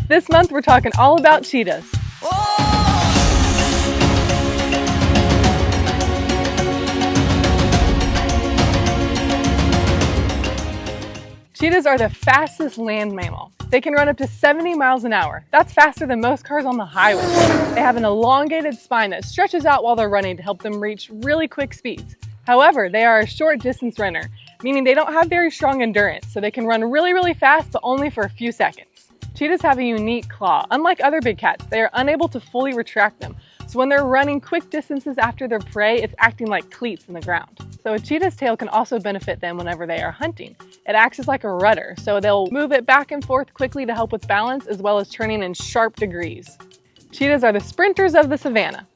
This month we're talking all about cheetahs. Cheetahs are the fastest land mammal. They can run up to 70 miles an hour. That's faster than most cars on the highway. They have an elongated spine that stretches out while they're running to help them reach really quick speeds. However, they are a short distance runner, meaning they don't have very strong endurance, so they can run really fast, but only for a few seconds. Cheetahs have a unique claw. Unlike other big cats, they are unable to fully retract them. So when they're running quick distances after their prey, it's acting like cleats in the ground. So a cheetah's tail can also benefit them whenever they are hunting. It acts as like a rudder, so they'll move it back and forth quickly to help with balance, as well as turning in sharp degrees. Cheetahs are the sprinters of the savannah.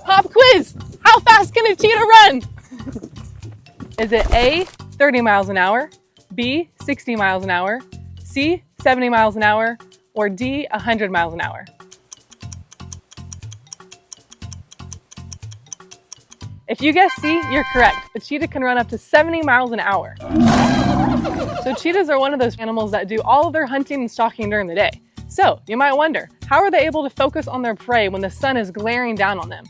Pop quiz! How fast can a cheetah run? Is it A, 30 miles an hour, B, 60 miles an hour, C, 70 miles an hour, or D, 100 miles an hour? If you guess C, you're correct. A cheetah can run up to 70 miles an hour. So cheetahs are one of those animals that do all of their hunting and stalking during the day. So you might wonder, how are they able to focus on their prey when the sun is glaring down on them?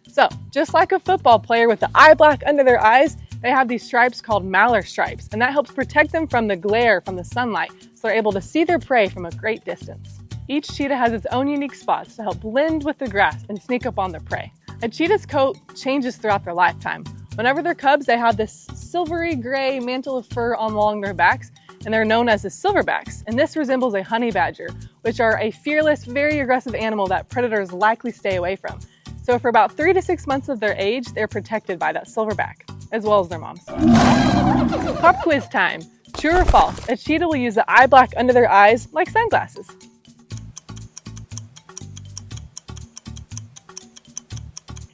So just like a football player with the eye black under their eyes, they have these stripes called malar stripes, and that helps protect them from the glare from the sunlight, so they're able to see their prey from a great distance. Each cheetah has its own unique spots to help blend with the grass and sneak up on their prey. A cheetah's coat changes throughout their lifetime. Whenever they're cubs, they have this silvery gray mantle of fur along their backs, and they're known as the silverbacks, and this resembles a honey badger, which are a fearless, very aggressive animal that predators likely stay away from. So for about 3 to 6 months of their age, they're protected by that silverback, as well as their moms. Pop quiz time. True or false? A cheetah will use the eye black under their eyes like sunglasses.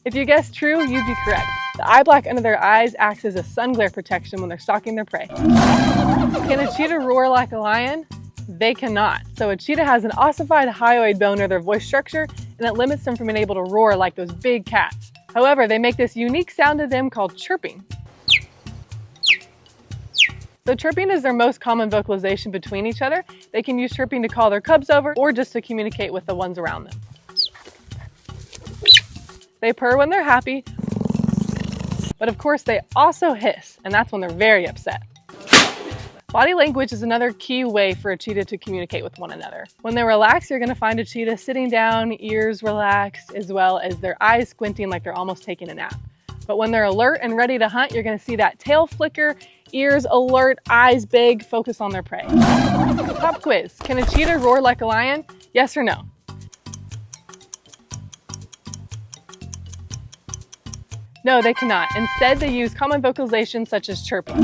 If you guessed true, you'd be correct. The eye black under their eyes acts as a sun glare protection when they're stalking their prey. Can a cheetah roar like a lion? They cannot. So a cheetah has an ossified hyoid bone near their voice structure, and it limits them from being able to roar like those big cats. However, they make this unique sound to them called chirping. So chirping is their most common vocalization between each other. They can use chirping to call their cubs over or just to communicate with the ones around them. They purr when they're happy, but of course they also hiss, and that's when they're very upset. Body language is another key way for a cheetah to communicate with one another. When they're relaxed, you're going to find a cheetah sitting down, ears relaxed, as well as their eyes squinting like they're almost taking a nap. But when they're alert and ready to hunt, you're going to see that tail flicker, ears alert, eyes big, focus on their prey. Pop quiz. Can a cheetah roar like a lion? Yes or no? No, they cannot. Instead, they use common vocalizations such as chirping.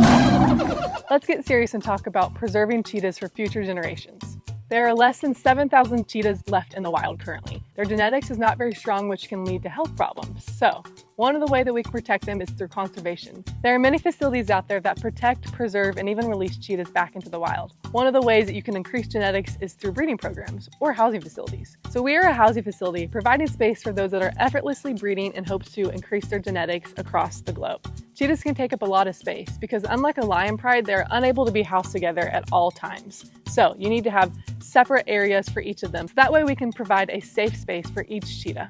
Let's get serious and talk about preserving cheetahs for future generations. There are less than 7,000 cheetahs left in the wild currently. Their genetics is not very strong, which can lead to health problems. So, one of the ways that we can protect them is through conservation. There are many facilities out there that protect, preserve, and even release cheetahs back into the wild. One of the ways that you can increase genetics is through breeding programs or housing facilities. So we are a housing facility providing space for those that are effortlessly breeding in hopes to increase their genetics across the globe. Cheetahs can take up a lot of space because unlike a lion pride, they're unable to be housed together at all times. So you need to have separate areas for each of them. So that way we can provide a safe space for each cheetah.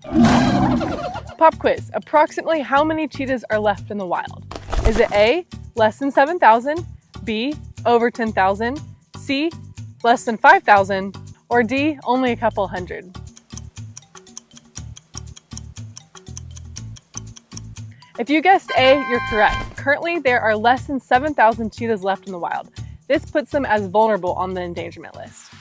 Pop quiz. Approximately how many cheetahs are left in the wild? Is it A, less than 7,000, B, over 10,000, C, less than 5,000, or D, only a couple hundred? If you guessed A, you're correct. Currently, there are less than 7,000 cheetahs left in the wild. This puts them as vulnerable on the endangerment list.